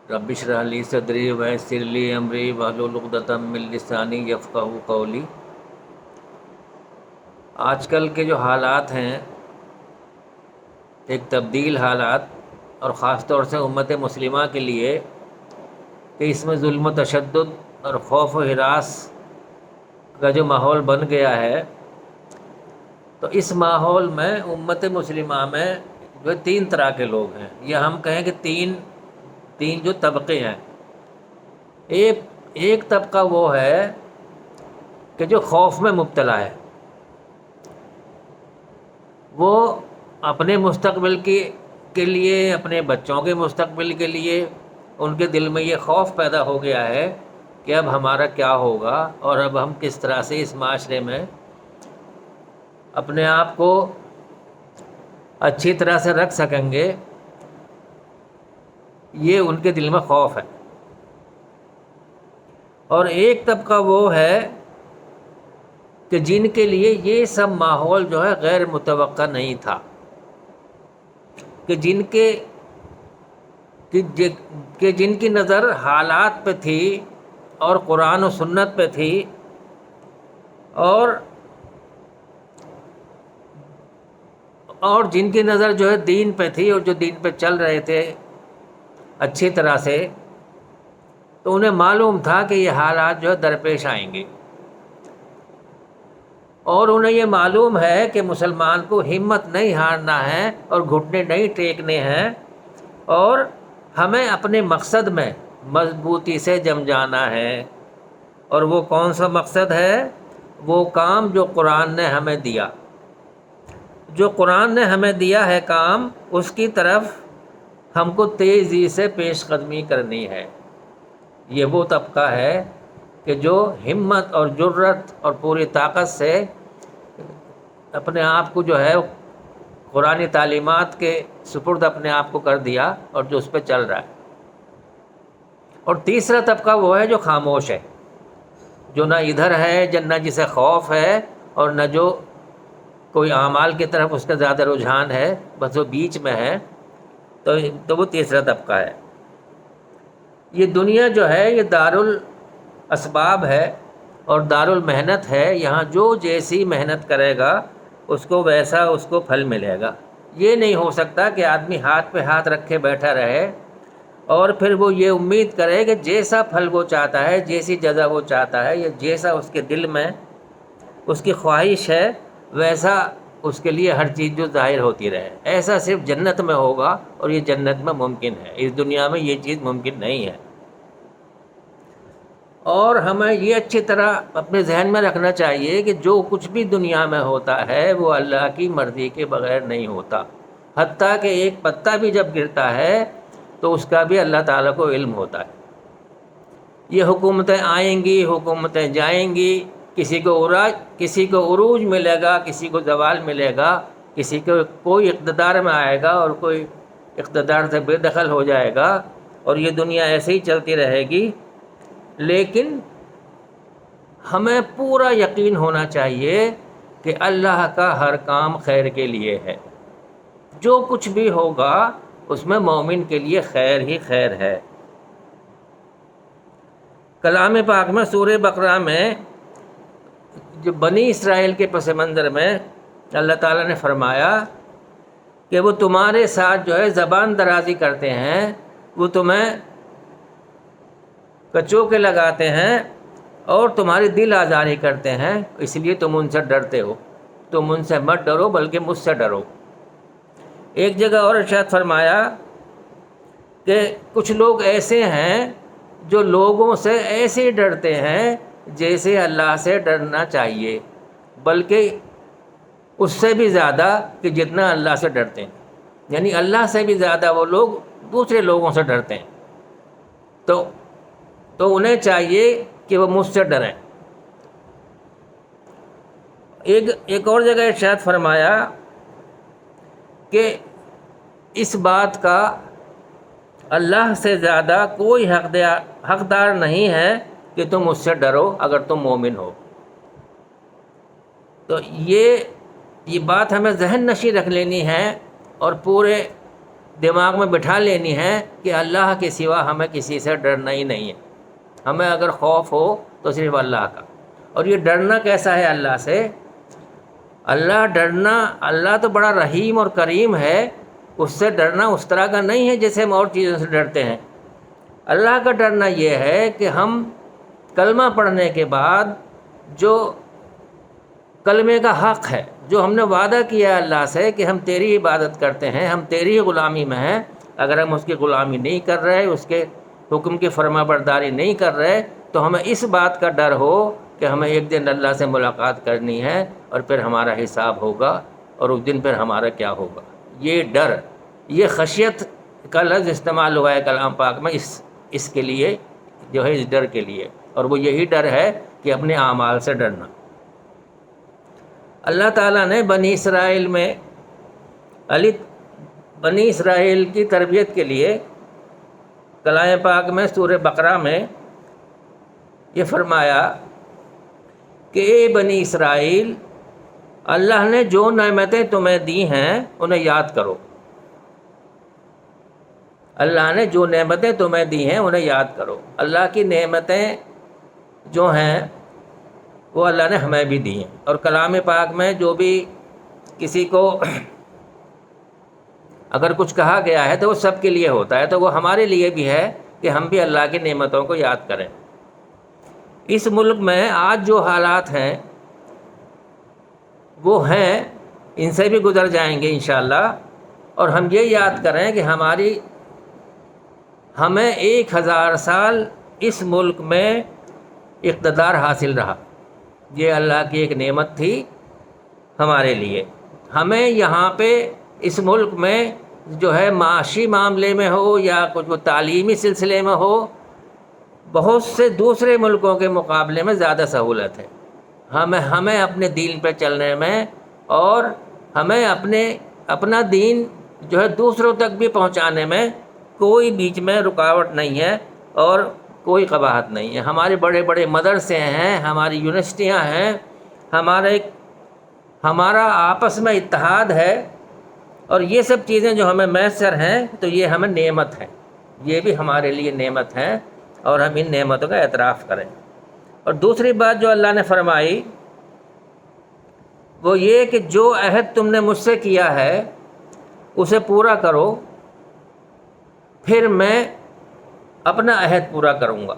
رب اشرح لی صدری ویسر لی امری واحلل عقدۃ من لسانی یفقہوا قولی۔ آج کل کے جو حالات ہیں، ایک تبدیل حالات، اور خاص طور سے امت مسلمہ کے لیے کہ اس میں ظلم و تشدد اور خوف و ہراس کا جو ماحول بن گیا ہے، تو اس ماحول میں امت مسلمہ میں جو تین طرح کے لوگ ہیں، یا ہم کہیں کہ تین جو طبقے ہیں۔ ایک طبقہ وہ ہے کہ جو خوف میں مبتلا ہے، وہ اپنے مستقبل کے لیے، اپنے بچوں کے مستقبل کے لیے ان کے دل میں یہ خوف پیدا ہو گیا ہے کہ اب ہمارا کیا ہوگا، اور اب ہم کس طرح سے اس معاشرے میں اپنے آپ کو اچھی طرح سے رکھ سکیں گے، یہ ان کے دل میں خوف ہے۔ اور ایک طبقہ وہ ہے کہ جن کے لیے یہ سب ماحول جو ہے غیر متوقع نہیں تھا، کہ جن کی نظر حالات پہ تھی اور قرآن و سنت پہ تھی، اور جن کی نظر جو ہے دین پہ تھی، اور جو دین پہ چل رہے تھے اچھی طرح سے، تو انہیں معلوم تھا کہ یہ حالات جو ہے درپیش آئیں گے، اور انہیں یہ معلوم ہے کہ مسلمان کو ہمت نہیں ہارنا ہے اور گھٹنے نہیں ٹیکنے ہیں، اور ہمیں اپنے مقصد میں مضبوطی سے جم جانا ہے۔ اور وہ کون سا مقصد ہے؟ وہ کام جو قرآن نے ہمیں دیا، جو قرآن نے ہمیں دیا ہے کام، اس کی طرف ہم کو تیزی سے پیش قدمی کرنی ہے۔ یہ وہ طبقہ ہے کہ جو ہمت اور جرت اور پوری طاقت سے اپنے آپ کو جو ہے قرآنی تعلیمات کے سپرد اپنے آپ کو کر دیا، اور جو اس پہ چل رہا ہے۔ اور تیسرا طبقہ وہ ہے جو خاموش ہے، جو نہ ادھر ہے، نہ جسے خوف ہے، اور نہ جو کوئی اعمال کی طرف اس کا زیادہ رجحان ہے، بس وہ بیچ میں ہے، تو وہ تیسرا طبقہ ہے۔ یہ دنیا جو ہے یہ دارالاسباب ہے اور دارالمحنت ہے، یہاں جو جیسی محنت کرے گا اس کو ویسا اس کو پھل ملے گا۔ یہ نہیں ہو سکتا کہ آدمی ہاتھ پہ ہاتھ رکھے بیٹھا رہے اور پھر وہ یہ امید کرے کہ جیسا پھل وہ چاہتا ہے، جیسی جزا وہ چاہتا ہے، یا جیسا اس کے دل میں اس کی خواہش ہے، ویسا اس کے لیے ہر چیز جو ظاہر ہوتی رہے۔ ایسا صرف جنت میں ہوگا، اور یہ جنت میں ممکن ہے، اس دنیا میں یہ چیز ممکن نہیں ہے۔ اور ہمیں یہ اچھی طرح اپنے ذہن میں رکھنا چاہیے کہ جو کچھ بھی دنیا میں ہوتا ہے وہ اللہ کی مرضی کے بغیر نہیں ہوتا، حتیٰ کہ ایک پتا بھی جب گرتا ہے تو اس کا بھی اللہ تعالیٰ کو علم ہوتا ہے۔ یہ حکومتیں آئیں گی، حکومتیں جائیں گی، کسی کو عروج ملے گا، کسی کو زوال ملے گا، کسی کو کوئی اقتدار میں آئے گا اور کوئی اقتدار سے بے دخل ہو جائے گا، اور یہ دنیا ایسے ہی چلتی رہے گی۔ لیکن ہمیں پورا یقین ہونا چاہیے کہ اللہ کا ہر کام خیر کے لیے ہے، جو کچھ بھی ہوگا اس میں مومن کے لیے خیر ہی خیر ہے۔ کلام پاک میں سورہ بقرہ میں جو بنی اسرائیل کے پس منظر میں اللہ تعالیٰ نے فرمایا کہ وہ تمہارے ساتھ جو ہے زبان درازی کرتے ہیں، وہ تمہیں کچوکے لگاتے ہیں اور تمہاری دل آزاری کرتے ہیں، اس لیے تم ان سے ڈرتے ہو۔ تم ان سے مت ڈرو بلکہ مجھ سے ڈرو۔ ایک جگہ اور ارشاد فرمایا کہ کچھ لوگ ایسے ہیں جو لوگوں سے ایسے ڈرتے ہیں جیسے اللہ سے ڈرنا چاہیے، بلکہ اس سے بھی زیادہ کہ جتنا اللہ سے ڈرتے ہیں، یعنی اللہ سے بھی زیادہ وہ لوگ دوسرے لوگوں سے ڈرتے ہیں، تو انہیں چاہیے کہ وہ مجھ سے ڈریں۔ ایک اور جگہ ارشاد فرمایا کہ اس بات کا اللہ سے زیادہ کوئی حقدار نہیں ہے کہ تم اس سے ڈرو اگر تم مومن ہو۔ تو یہ بات ہمیں ذہن نشیں رکھ لینی ہے، اور پورے دماغ میں بٹھا لینی ہے کہ اللہ کے سوا ہمیں کسی سے ڈرنا ہی نہیں ہے. ہمیں اگر خوف ہو تو صرف اللہ کا. اور یہ ڈرنا کیسا ہے اللہ سے؟ اللہ تو بڑا رحیم اور کریم ہے. اس سے ڈرنا اس طرح کا نہیں ہے جیسے ہم اور چیزوں سے ڈرتے ہیں. اللہ کا ڈرنا یہ ہے کہ ہم کلمہ پڑھنے کے بعد جو کلمے کا حق ہے، جو ہم نے وعدہ کیا اللہ سے کہ ہم تیری عبادت کرتے ہیں، ہم تیری غلامی میں ہیں، اگر ہم اس کی غلامی نہیں کر رہے، اس کے حکم کی فرما برداری نہیں کر رہے، تو ہمیں اس بات کا ڈر ہو کہ ہمیں ایک دن اللہ سے ملاقات کرنی ہے اور پھر ہمارا حساب ہوگا، اور اس دن پھر ہمارا کیا ہوگا. یہ ڈر، یہ خشیت کا لفظ استعمال ہوا ہے کلام پاک میں اس کے لیے، جو ہے اس ڈر کے لیے، اور وہ یہی ڈر ہے کہ اپنے اعمال سے ڈرنا. اللہ تعالیٰ نے بنی اسرائیل کی تربیت کے لیے کلام پاک میں سورہ بقرہ میں یہ فرمایا کہ اے بنی اسرائیل، اللہ نے جو نعمتیں تمہیں دی ہیں انہیں یاد کرو. اللہ نے جو نعمتیں تمہیں دی ہیں انہیں یاد کرو. اللہ کی نعمتیں جو ہیں وہ اللہ نے ہمیں بھی دی ہیں. اور کلام پاک میں جو بھی کسی کو اگر کچھ کہا گیا ہے تو وہ سب کے لیے ہوتا ہے، تو وہ ہمارے لیے بھی ہے کہ ہم بھی اللہ کی نعمتوں کو یاد کریں. اس ملک میں آج جو حالات ہیں وہ ہیں، ان سے بھی گزر جائیں گے انشاءاللہ. اور ہم یہ یاد کریں کہ ہمیں 1000 سال اس ملک میں اقتدار حاصل رہا. یہ اللہ کی ایک نعمت تھی ہمارے لیے. ہمیں یہاں پہ اس ملک میں جو ہے معاشی معاملے میں ہو یا کچھ وہ تعلیمی سلسلے میں ہو، بہت سے دوسرے ملکوں کے مقابلے میں زیادہ سہولت ہے. ہمیں اپنے دین پہ چلنے میں، اور ہمیں اپنا دین جو ہے دوسروں تک بھی پہنچانے میں کوئی بیچ میں رکاوٹ نہیں ہے اور کوئی قباحت نہیں ہے. ہمارے بڑے بڑے مدرسے ہیں، ہماری یونیورسٹیاں ہیں، ہمارا آپس میں اتحاد ہے، اور یہ سب چیزیں جو ہمیں میسر ہیں تو یہ ہمیں نعمت ہے، یہ بھی ہمارے لیے نعمت ہے، اور ہم ان نعمتوں کا اعتراف کریں. اور دوسری بات جو اللہ نے فرمائی وہ یہ کہ جو عہد تم نے مجھ سے کیا ہے اسے پورا کرو، پھر میں اپنا عہد پورا کروں گا.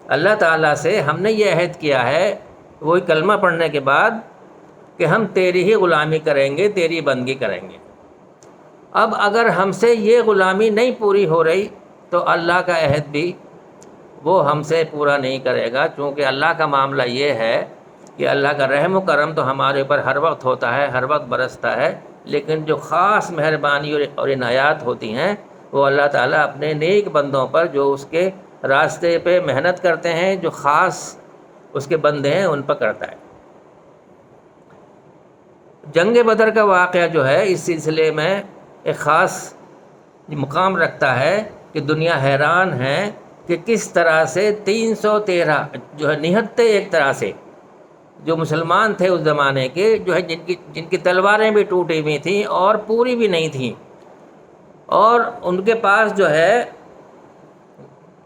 اللہ تعالیٰ سے ہم نے یہ عہد کیا ہے وہی کلمہ پڑھنے کے بعد کہ ہم تیری ہی غلامی کریں گے، تیری بندگی کریں گے. اب اگر ہم سے یہ غلامی نہیں پوری ہو رہی تو اللہ کا عہد بھی وہ ہم سے پورا نہیں کرے گا، چونکہ اللہ کا معاملہ یہ ہے کہ اللہ کا رحم و کرم تو ہمارے اوپر ہر وقت ہوتا ہے، ہر وقت برستا ہے، لیکن جو خاص مہربانی اور عنایات ہوتی ہیں وہ اللہ تعالیٰ اپنے نیک بندوں پر جو اس کے راستے پہ محنت کرتے ہیں، جو خاص اس کے بندے ہیں ان پر کرتا ہے. جنگ بدر کا واقعہ جو ہے اس سلسلے میں ایک خاص مقام رکھتا ہے کہ دنیا حیران ہے کہ کس طرح سے 313 جو ہے نہتے ایک طرح سے جو مسلمان تھے اس زمانے کے، جو ہے جن کی تلواریں بھی ٹوٹی ہوئی تھیں اور پوری بھی نہیں تھیں، اور ان کے پاس جو ہے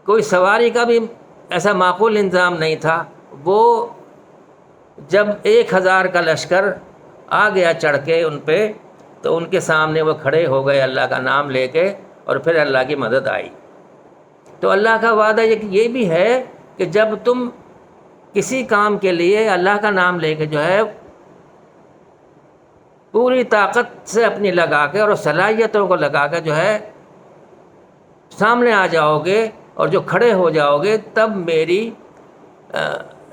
کوئی سواری کا بھی ایسا معقول انتظام نہیں تھا، وہ جب 1000 کا لشکر آ گیا چڑھ کے ان پہ تو ان کے سامنے وہ کھڑے ہو گئے اللہ کا نام لے کے، اور پھر اللہ کی مدد آئی. تو اللہ کا وعدہ یہ بھی ہے کہ جب تم کسی کام کے لیے اللہ کا نام لے کے جو ہے پوری طاقت سے اپنی لگا کے اور صلاحیتوں کو لگا کے جو ہے سامنے آ جاؤ گے اور جو کھڑے ہو جاؤ گے، تب میری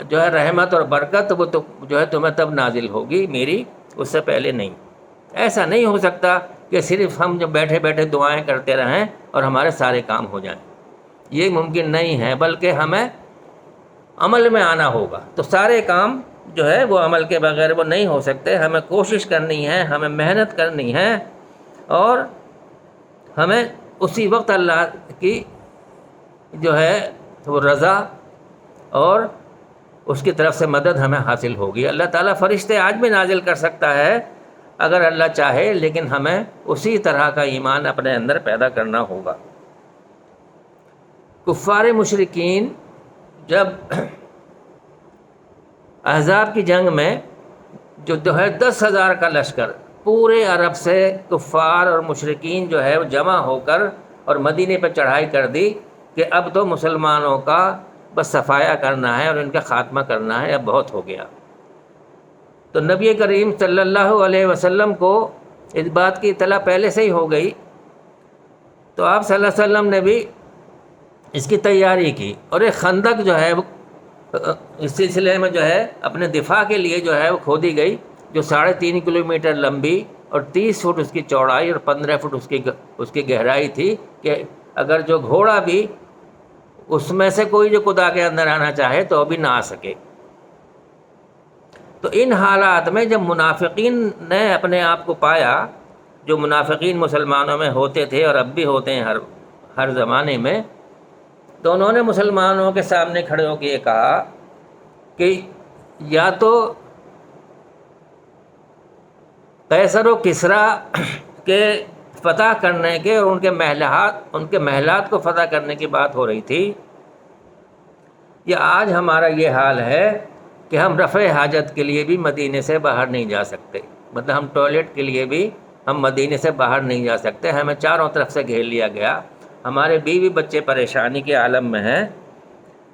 جو ہے رحمت اور برکت وہ تو جو ہے تمہیں تب نازل ہوگی، میری اس سے پہلے نہیں. ایسا نہیں ہو سکتا کہ صرف ہم جو بیٹھے بیٹھے دعائیں کرتے رہیں اور ہمارے سارے کام ہو جائیں، یہ ممکن نہیں ہے، بلکہ ہمیں عمل میں آنا ہوگا. تو سارے کام جو ہے وہ عمل کے بغیر وہ نہیں ہو سکتے. ہمیں کوشش کرنی ہے، ہمیں محنت کرنی ہے، اور ہمیں اسی وقت اللہ کی جو ہے وہ رضا اور اس کی طرف سے مدد ہمیں حاصل ہوگی. اللہ تعالیٰ فرشتے آج بھی نازل کر سکتا ہے اگر اللہ چاہے، لیکن ہمیں اسی طرح کا ایمان اپنے اندر پیدا کرنا ہوگا۔ کفار مشرکین جب احزاب کی جنگ میں جو ہے 10,000 کا لشکر پورے عرب سے کفار اور مشرکین جو ہے وہ جمع ہو کر اور مدینے پہ چڑھائی کر دی کہ اب تو مسلمانوں کا بس صفایا کرنا ہے اور ان کا خاتمہ کرنا ہے، اب بہت ہو گیا۔ تو نبی کریم صلی اللہ علیہ وسلم کو اس بات کی اطلاع پہلے سے ہی ہو گئی، تو آپ صلی اللہ علیہ وسلم نے بھی اس کی تیاری کی، اور ایک خندق جو ہے وہ اس سلسلے میں جو ہے اپنے دفاع کے لیے جو ہے وہ کھودی گئی، جو 3.5 کلومیٹر لمبی اور 30 فٹ اس کی چوڑائی اور 15 فٹ اس کی گہرائی تھی، کہ اگر جو گھوڑا بھی اس میں سے کوئی جو کدا کے اندر آنا چاہے تو ابھی نہ آ سکے۔ تو ان حالات میں جب منافقین نے اپنے آپ کو پایا، جو منافقین مسلمانوں میں ہوتے تھے اور اب بھی ہوتے ہیں ہر زمانے میں، تو انہوں نے مسلمانوں کے سامنے کھڑے ہو کے یہ کہا کہ یا تو قیصر و کسریٰ کے فتح کرنے کے اور ان کے محلات کو فتح کرنے کی بات ہو رہی تھی، یا آج ہمارا یہ حال ہے کہ ہم رفع حاجت کے لیے بھی مدینے سے باہر نہیں جا سکتے، مطلب ہم ٹوائلٹ کے لیے بھی ہم مدینے سے باہر نہیں جا سکتے، ہمیں چاروں طرف سے گھیر لیا گیا، ہمارے بیوی بچے پریشانی کے عالم میں ہیں۔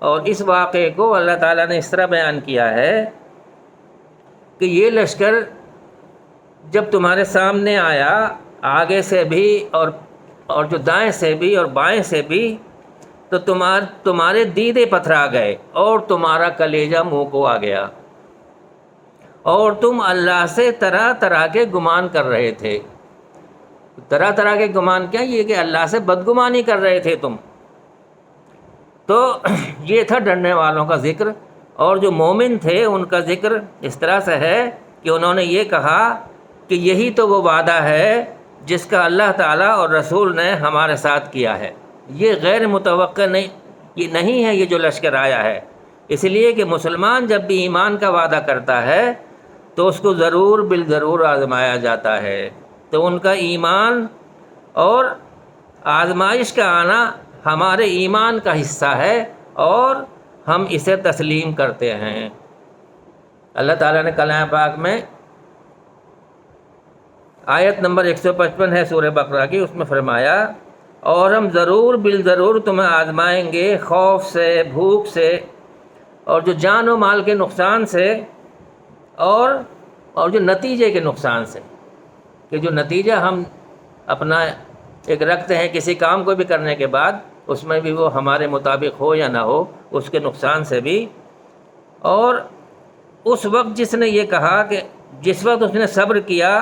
اور اس واقعے کو اللہ تعالیٰ نے اس طرح بیان کیا ہے کہ یہ لشکر جب تمہارے سامنے آیا، آگے سے بھی اور جو دائیں سے بھی اور بائیں سے بھی، تو تمہارے دیدے پتھرا گئے اور تمہارا کلیجہ منہ کو آ گیا، اور تم اللہ سے طرح طرح کے گمان کر رہے تھے۔ طرح طرح کے گمان کیا؟ یہ کہ اللہ سے بدگمانی کر رہے تھے تم۔ تو یہ تھا ڈرنے والوں کا ذکر، اور جو مومن تھے ان کا ذکر اس طرح سے ہے کہ انہوں نے یہ کہا کہ یہی تو وہ وعدہ ہے جس کا اللہ تعالیٰ اور رسول نے ہمارے ساتھ کیا ہے، یہ غیر متوقع نہیں ہے یہ جو لشکر آیا ہے، اس لیے کہ مسلمان جب بھی ایمان کا وعدہ کرتا ہے تو اس کو ضرور بالضرور آزمایا جاتا ہے۔ تو ان کا ایمان اور آزمائش کا آنا ہمارے ایمان کا حصہ ہے اور ہم اسے تسلیم کرتے ہیں۔ اللہ تعالیٰ نے کلام پاک میں آیت نمبر 155 ہے سورہ بقرہ کی، اس میں فرمایا اور ہم ضرور بالضرور تمہیں آزمائیں گے خوف سے، بھوک سے، اور جو جان و مال کے نقصان سے، اور جو نتیجے کے نقصان سے، کہ جو نتیجہ ہم اپنا ایک رکھتے ہیں کسی کام کو بھی کرنے کے بعد، اس میں بھی وہ ہمارے مطابق ہو یا نہ ہو، اس کے نقصان سے بھی۔ اور اس وقت جس نے یہ کہا کہ جس وقت اس نے صبر کیا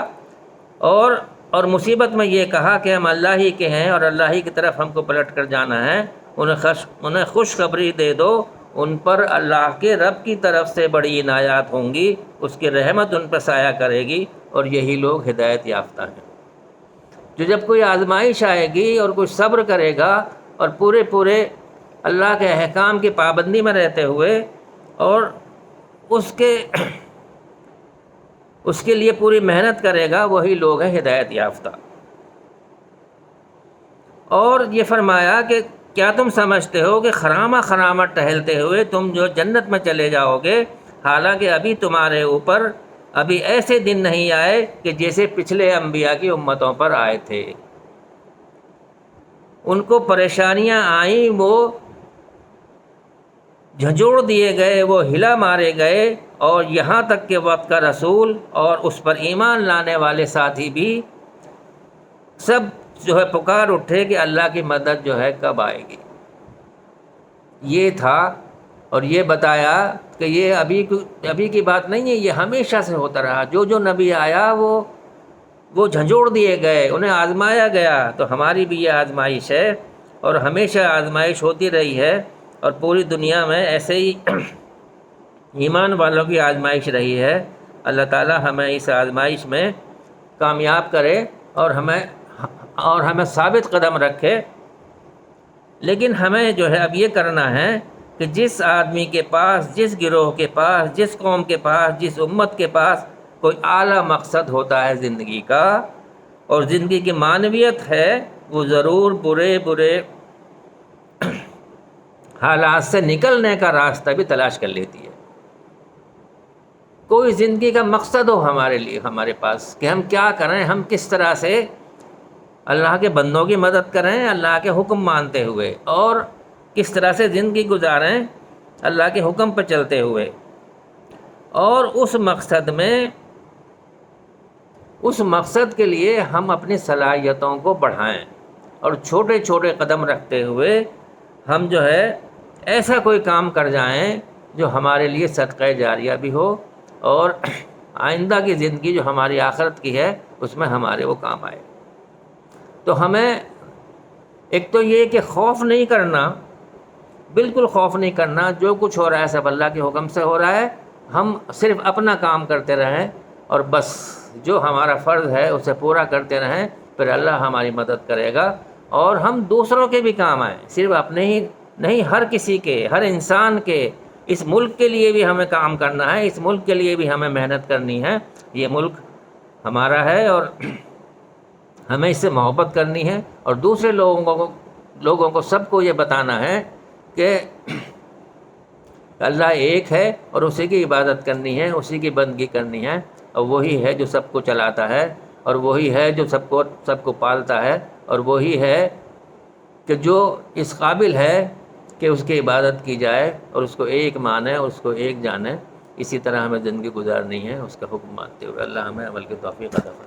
اور مصیبت میں یہ کہا کہ ہم اللہ ہی کے ہیں اور اللہ ہی کی طرف ہم کو پلٹ کر جانا ہے، انہیں خوشخبری دے دو، ان پر اللہ کے رب کی طرف سے بڑی عنایات ہوں گی، اس کی رحمت ان پر سایہ کرے گی، اور یہی لوگ ہدایت یافتہ ہیں۔ جو جب کوئی آزمائش آئے گی اور کوئی صبر کرے گا اور پورے اللہ کے احکام کی پابندی میں رہتے ہوئے اور اس کے لیے پوری محنت کرے گا، وہی لوگ ہیں ہدایت یافتہ۔ اور یہ فرمایا کہ کیا تم سمجھتے ہو کہ خرامہ ٹہلتے ہوئے تم جو جنت میں چلے جاؤ گے، حالانکہ ابھی تمہارے اوپر ابھی ایسے دن نہیں آئے کہ جیسے پچھلے انبیاء کی امتوں پر آئے تھے۔ ان کو پریشانیاں آئیں، وہ جھنجھوڑ دیے گئے، وہ ہلا مارے گئے، اور یہاں تک کہ وقت کا رسول اور اس پر ایمان لانے والے ساتھی بھی سب جو ہے پکار اٹھے کہ اللہ کی مدد جو ہے کب آئے گی۔ یہ تھا، اور یہ بتایا کہ یہ ابھی کی بات نہیں ہے، یہ ہمیشہ سے ہوتا رہا۔ جو نبی آیا وہ جھنجھوڑ دیے گئے، انہیں آزمایا گیا، تو ہماری بھی یہ آزمائش ہے، اور ہمیشہ آزمائش ہوتی رہی ہے، اور پوری دنیا میں ایسے ہی ایمان والوں کی آزمائش رہی ہے۔ اللہ تعالی ہمیں اس آزمائش میں کامیاب کرے اور ہمیں ثابت قدم رکھے۔ لیکن ہمیں جو ہے اب یہ کرنا ہے کہ جس آدمی کے پاس، جس گروہ کے پاس، جس قوم کے پاس، جس امت کے پاس کوئی اعلیٰ مقصد ہوتا ہے زندگی کا، اور زندگی کی معنویت ہے وہ ضرور برے برے حالات سے نکلنے کا راستہ بھی تلاش کر لیتی ہے۔ کوئی زندگی کا مقصد ہو ہمارے لیے، ہمارے پاس، کہ ہم کیا کریں، ہم کس طرح سے اللہ کے بندوں کی مدد کریں اللہ کے حکم مانتے ہوئے، اور کس طرح سے زندگی گزاریں اللہ کے حکم پہ چلتے ہوئے، اور اس مقصد کے لیے ہم اپنی صلاحیتوں کو بڑھائیں، اور چھوٹے چھوٹے قدم رکھتے ہوئے ہم جو ہے ایسا کوئی کام کر جائیں جو ہمارے لیے صدقہ جاریہ بھی ہو، اور آئندہ کی زندگی جو ہماری آخرت کی ہے اس میں ہمارے وہ کام آئے۔ تو ہمیں ایک تو یہ کہ خوف نہیں کرنا، بالکل خوف نہیں کرنا، جو کچھ ہو رہا ہے سب اللہ کے حکم سے ہو رہا ہے، ہم صرف اپنا کام کرتے رہیں اور بس جو ہمارا فرض ہے اسے پورا کرتے رہیں، پھر اللہ ہماری مدد کرے گا، اور ہم دوسروں کے بھی کام آئیں، صرف اپنے ہی نہیں، ہر کسی کے، ہر انسان کے۔ اس ملک کے لیے بھی ہمیں کام کرنا ہے، اس ملک کے لیے بھی ہمیں محنت کرنی ہے، یہ ملک ہمارا ہے اور ہمیں اس سے محبت کرنی ہے، اور دوسرے لوگوں کو سب کو یہ بتانا ہے کہ اللہ ایک ہے اور اسی کی عبادت کرنی ہے، اسی کی بندگی کرنی ہے، اور وہی ہے جو سب کو چلاتا ہے، اور وہی ہے جو سب کو پالتا ہے، اور وہی ہے کہ جو اس قابل ہے کہ اس کی عبادت کی جائے اور اس کو ایک مانے اور اس کو ایک جانے۔ اسی طرح ہمیں زندگی گزارنی ہے اس کا حکم مانتے ہوئے۔ اللہ ہمیں عمل کی توفیق عطا فرمائے۔